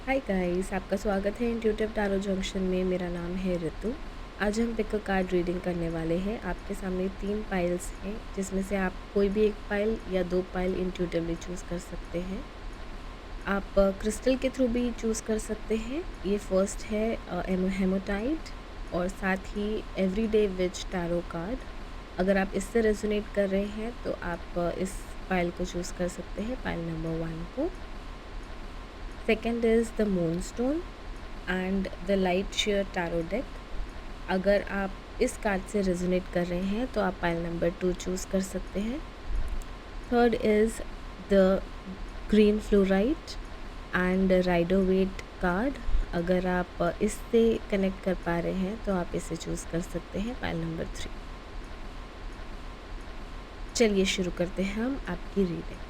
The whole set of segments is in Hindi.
हाय गाइस, आपका स्वागत है इंट्यूटिव टैरो जंक्शन में। मेरा नाम है ऋतु। आज हम पिक अ कार्ड रीडिंग करने वाले हैं। आपके सामने 3 पाइल्स हैं जिसमें से आप कोई भी एक पाइल या 2 पाइल इंट्यूटिवली चूज़ कर सकते हैं। आप क्रिस्टल के थ्रू भी चूज़ कर सकते हैं। ये फर्स्ट है हेमोटाइट और साथ ही एवरीडे विच टैरो कार्ड। अगर आप इससे रेजोनेट कर रहे हैं तो आप इस पाइल को चूज़ कर सकते हैं, पाइल नंबर 1 को। Second is the moonstone and the light share tarot deck. अगर आप इस कार्ड से रेजोनेट कर रहे हैं तो आप पाइल नंबर 2 चूज़ कर सकते हैं। Third is the green fluorite and Rider Waite card. अगर आप इससे कनेक्ट कर पा रहे हैं तो आप इसे चूज़ कर सकते हैं, पाइल नंबर 3। चलिए शुरू करते हैं हम आपकी रीडिंग।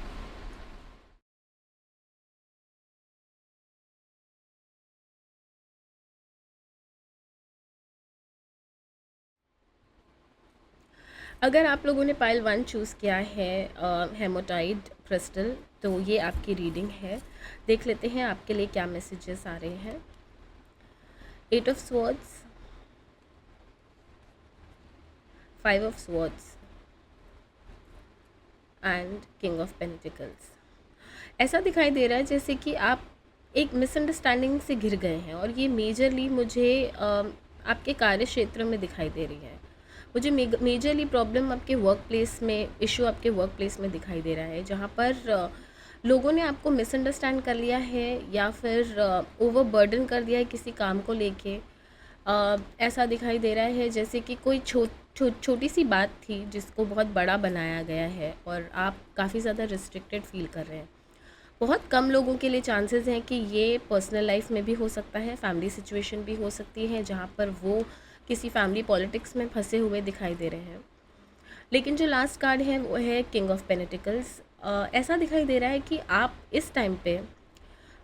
अगर आप लोगों ने पाइल 1 चूज़ किया है, हेमोटाइड क्रिस्टल, तो ये आपकी रीडिंग है। देख लेते हैं आपके लिए क्या मैसेजेस आ रहे हैं। 8 of swords, 5 of swords and king of pentacles. ऐसा दिखाई दे रहा है जैसे कि आप एक मिसअंडरस्टैंडिंग से घिर गए हैं और ये मेजरली मुझे आपके कार्य क्षेत्र में दिखाई दे रही है। मुझे मेजरली प्रॉब्लम आपके वर्क प्लेस में, इशू आपके वर्क प्लेस में दिखाई दे रहा है, जहाँ पर लोगों ने आपको मिसअंडरस्टैंड कर लिया है या फिर ओवर बर्डन कर दिया है किसी काम को लेके। ऐसा दिखाई दे रहा है जैसे कि कोई छोटी सी बात थी जिसको बहुत बड़ा बनाया गया है और आप काफ़ी ज़्यादा रिस्ट्रिक्टेड फील कर रहे हैं। बहुत कम लोगों के लिए चांसेस हैं कि ये पर्सनल लाइफ में भी हो सकता है, फैमिली सिचुएशन भी हो सकती है जहाँ पर वो किसी फैमिली पॉलिटिक्स में फंसे हुए दिखाई दे रहे हैं। लेकिन जो लास्ट कार्ड है वो है किंग ऑफ पेंटिकल्स। ऐसा दिखाई दे रहा है कि आप इस टाइम पे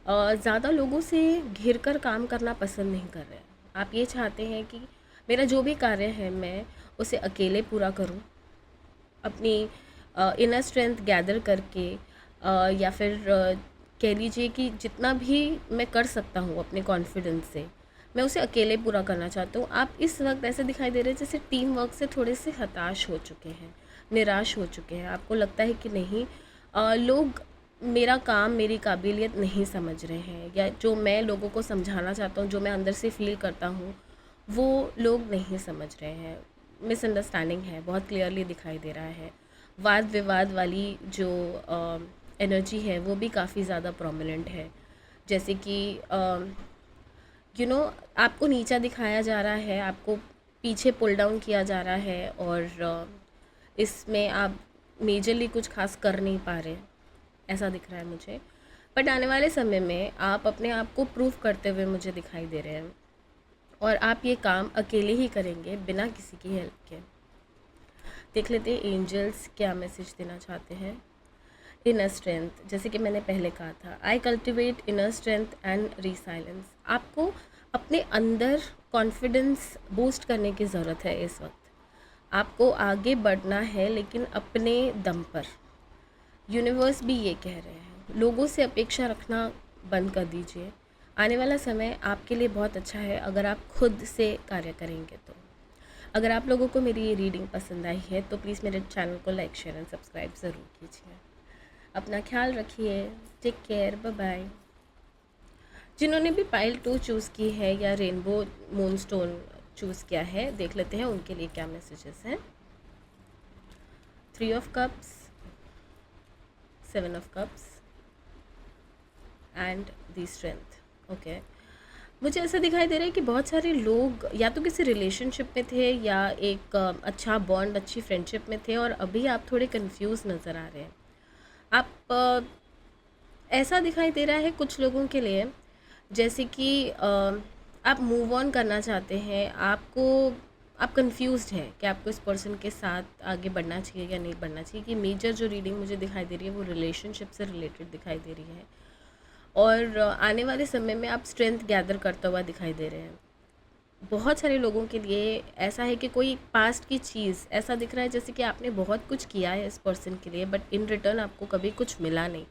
ज़्यादा लोगों से घिर कर काम करना पसंद नहीं कर रहे हैं। आप ये चाहते हैं कि मेरा जो भी कार्य है मैं उसे अकेले पूरा करूं, अपनी इनर स्ट्रेंथ गैदर करके, या फिर कह लीजिए कि जितना भी मैं कर सकता हूँ अपने कॉन्फिडेंस से, मैं उसे अकेले पूरा करना चाहता हूँ। आप इस वक्त ऐसे दिखाई दे रहे हैं जैसे टीम वर्क से थोड़े से हताश हो चुके हैं, निराश हो चुके हैं। आपको लगता है कि नहीं, लोग मेरा काम, मेरी काबिलियत नहीं समझ रहे हैं, या जो मैं लोगों को समझाना चाहता हूँ, जो मैं अंदर से फील करता हूँ, वो लोग नहीं समझ रहे हैं। मिसअंडरस्टैंडिंग है, बहुत क्लियरली दिखाई दे रहा है। वाद विवाद वाली जो एनर्जी है वो भी काफ़ी ज़्यादा प्रोमिनेंट है। जैसे कि आपको नीचा दिखाया जा रहा है, आपको पीछे पुल डाउन किया जा रहा है और इसमें आप मेजरली कुछ खास कर नहीं पा रहे, ऐसा दिख रहा है मुझे। बट आने वाले समय में आप अपने आप को प्रूव करते हुए मुझे दिखाई दे रहे हैं और आप ये काम अकेले ही करेंगे बिना किसी की हेल्प के। देख लेते हैं एंजल्स क्या मैसेज देना चाहते हैं। इनर स्ट्रेंथ, जैसे कि मैंने पहले कहा था, आई कल्टिवेट इनर स्ट्रेंथ एंड रीसाइलेंस। आपको अपने अंदर कॉन्फिडेंस बूस्ट करने की ज़रूरत है इस वक्त। आपको आगे बढ़ना है लेकिन अपने दम पर। यूनिवर्स भी ये कह रहे हैं, लोगों से अपेक्षा रखना बंद कर दीजिए। आने वाला समय आपके लिए बहुत अच्छा है अगर आप खुद से कार्य करेंगे तो। अगर आप लोगों को मेरी ये रीडिंग पसंद आई है तो प्लीज़ मेरे चैनल को लाइक, शेयर एंड सब्सक्राइब ज़रूर कीजिए। अपना ख्याल रखिए, टेक केयर, बाय बाय। जिन्होंने भी पाइल 2 चूज़ की है या रेनबो मूनस्टोन चूज़ किया है, देख लेते हैं उनके लिए क्या मैसेजेस हैं। 3 of cups, 7 of cups and the strength. Okay, मुझे ऐसा दिखाई दे रहा है कि बहुत सारे लोग या तो किसी रिलेशनशिप में थे या एक अच्छा बॉन्ड, अच्छी फ्रेंडशिप में थे और अभी आप थोड़े कंफ्यूज नज़र आ रहे हैं। आप ऐसा दिखाई दे रहा है कुछ लोगों के लिए जैसे कि आप मूव ऑन करना चाहते हैं, आप कंफ्यूज्ड हैं कि आपको इस पर्सन के साथ आगे बढ़ना चाहिए या नहीं बढ़ना चाहिए। कि मेजर जो रीडिंग मुझे दिखाई दे रही है वो रिलेशनशिप से रिलेटेड दिखाई दे रही है और आने वाले समय में आप स्ट्रेंथ गैदर करता हुआ दिखाई दे रहे हैं। बहुत सारे लोगों के लिए ऐसा है कि कोई पास्ट की चीज़, ऐसा दिख रहा है जैसे कि आपने बहुत कुछ किया है इस पर्सन के लिए बट इन रिटर्न आपको कभी कुछ मिला नहीं।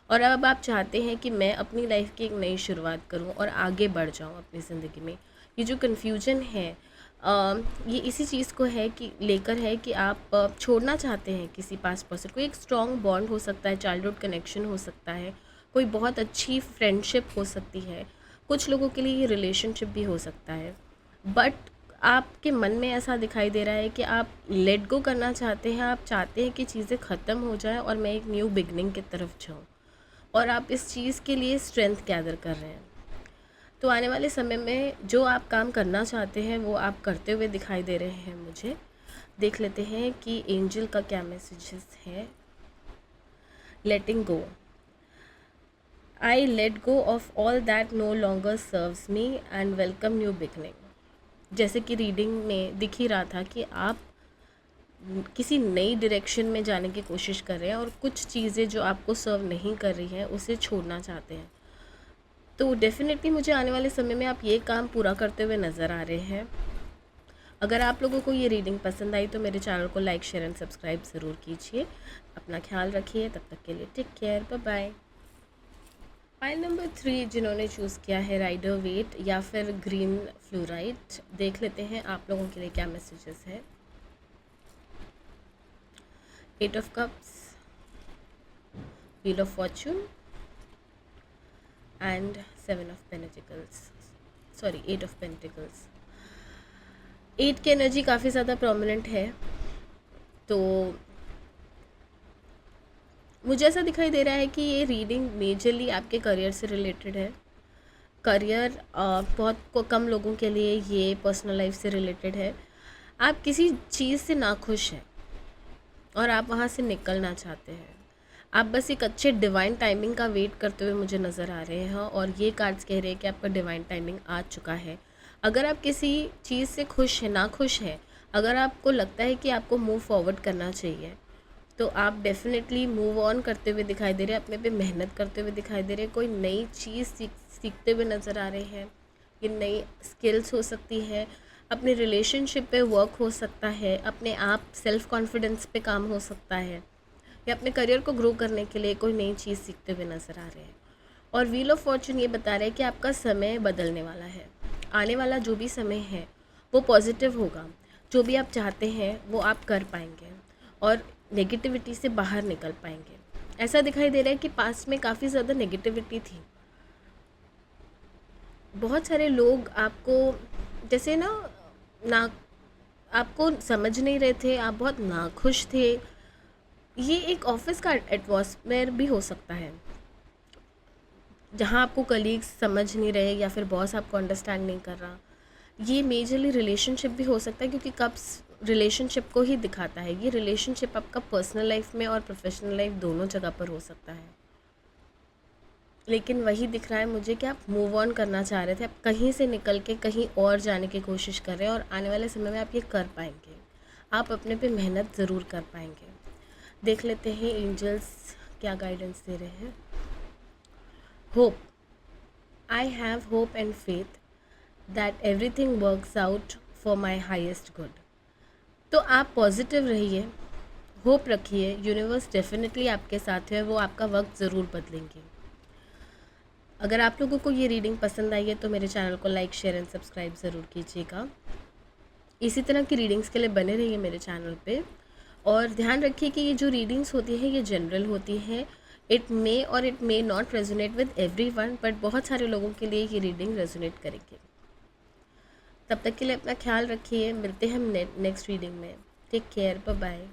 और अब आप चाहते हैं कि मैं अपनी लाइफ की एक नई शुरुआत करूं और आगे बढ़ जाऊं अपनी ज़िंदगी में। ये जो कन्फ्यूजन है ये इसी चीज़ को है कि लेकर है कि आप छोड़ना चाहते हैं किसी पास पर्सन को। एक स्ट्रॉन्ग बॉन्ड हो सकता है, चाइल्डहुड कनेक्शन हो सकता है, कोई बहुत अच्छी फ्रेंडशिप हो सकती है, कुछ लोगों के लिए ये रिलेशनशिप भी हो सकता है। बट आपके मन में ऐसा दिखाई दे रहा है कि आप लेट गो करना चाहते हैं, आप चाहते हैं कि चीज़ें ख़त्म हो जाएं और मैं एक न्यू बिगनिंग की तरफ जाऊं, और आप इस चीज़ के लिए स्ट्रेंथ गैदर कर रहे हैं। तो आने वाले समय में जो आप काम करना चाहते हैं वो आप करते हुए दिखाई दे रहे हैं मुझे। देख लेते हैं कि एंजल का क्या मैसेजेस है। Letting go, I let go of all that no longer serves me and welcome new beginning. जैसे कि रीडिंग में दिख ही रहा था कि आप किसी नई डायरेक्शन में जाने की कोशिश कर रहे हैं और कुछ चीज़ें जो आपको सर्व नहीं कर रही हैं उसे छोड़ना चाहते हैं। तो डेफ़िनेटली मुझे आने वाले समय में आप ये काम पूरा करते हुए नज़र आ रहे हैं। अगर आप लोगों को ये रीडिंग पसंद आई तो मेरे चैनल को लाइक, शेयर एंड सब्सक्राइब ज़रूर कीजिए। अपना ख्याल रखिए, तब तक के लिए take care, bye bye. Pile number 3 जिन्होंने चूज़ किया है राइडर वेट या फिर ग्रीन फ्लोराइट, देख लेते हैं आप लोगों के लिए क्या मैसेजेस है। 8 of cups, wheel of Fortune and 7 of pentacles, sorry 8 of pentacles. 8 की एनर्जी काफ़ी ज़्यादा प्रोमिनेंट है, तो मुझे ऐसा दिखाई दे रहा है कि ये रीडिंग मेजरली आपके करियर से रिलेटेड है। करियर बहुत कम लोगों के लिए ये पर्सनल लाइफ से रिलेटेड है। आप किसी चीज़ से नाखुश हैं और आप वहाँ से निकलना चाहते हैं। आप बस एक अच्छे डिवाइन टाइमिंग का वेट करते हुए मुझे नज़र आ रहे हैं, और ये कार्ड्स कह रहे हैं कि आपका डिवाइन टाइमिंग आ चुका है। अगर आप किसी चीज़ से खुश हैं, नाखुश हैं, अगर आपको लगता है कि आपको मूव फॉरवर्ड करना चाहिए, तो आप डेफिनेटली मूव ऑन करते हुए दिखाई दे रहे हैं, अपने पे मेहनत करते हुए दिखाई दे रहे हैं, कोई नई चीज़ सीखते हुए नज़र आ रहे हैं। ये नई स्किल्स हो सकती है, अपने रिलेशनशिप पे वर्क हो सकता है, अपने आप सेल्फ कॉन्फिडेंस पे काम हो सकता है, या अपने करियर को ग्रो करने के लिए कोई नई चीज़ सीखते हुए नज़र आ रहे हैं। और व्हील ऑफ फॉर्चून ये बता रहा है कि आपका समय बदलने वाला है। आने वाला जो भी समय है वो पॉजिटिव होगा। जो भी आप चाहते हैं वो आप कर पाएंगे और नेगेटिविटी से बाहर निकल पाएंगे। ऐसा दिखाई दे रहा है कि पास्ट में काफ़ी ज़्यादा नेगेटिविटी थी। बहुत सारे लोग आपको जैसे ना आपको समझ नहीं रहे थे, आप बहुत नाखुश थे। ये एक ऑफिस का एटमॉस्फेयर भी हो सकता है जहाँ आपको कलीग्स समझ नहीं रहे या फिर बॉस आपको अंडरस्टैंड नहीं कर रहा। ये मेजरली रिलेशनशिप भी हो सकता है, क्योंकि कप्स रिलेशनशिप को ही दिखाता है। ये रिलेशनशिप आपका पर्सनल लाइफ में और प्रोफेशनल लाइफ दोनों जगह पर हो सकता है। लेकिन वही दिख रहा है मुझे कि आप मूव ऑन करना चाह रहे थे, आप कहीं से निकल के कहीं और जाने की कोशिश कर रहे हैं, और आने वाले समय में आप ये कर पाएंगे। आप अपने पे मेहनत ज़रूर कर पाएंगे। देख लेते हैं एंजल्स क्या गाइडेंस दे रहे हैं। Hope, I have hope and faith that everything works out for my highest good. तो आप पॉजिटिव रहिए, होप रखिए, यूनिवर्स डेफिनेटली आपके साथ है, वो आपका वक्त ज़रूर बदलेंगे। अगर आप लोगों को ये रीडिंग पसंद आई है तो मेरे चैनल को लाइक, शेयर एंड सब्सक्राइब ज़रूर कीजिएगा। इसी तरह की रीडिंग्स के लिए बने रहिए मेरे चैनल पे, और ध्यान रखिए कि ये जो रीडिंग्स होती हैं ये जनरल होती हैं। It may not resonate with everyone, but बहुत सारे लोगों के लिए ये रीडिंग रेजोनेट करेगी। तब तक के लिए अपना ख्याल रखिए, मिलते हैं हम नेक्स्ट रीडिंग में। Take care, bye bye.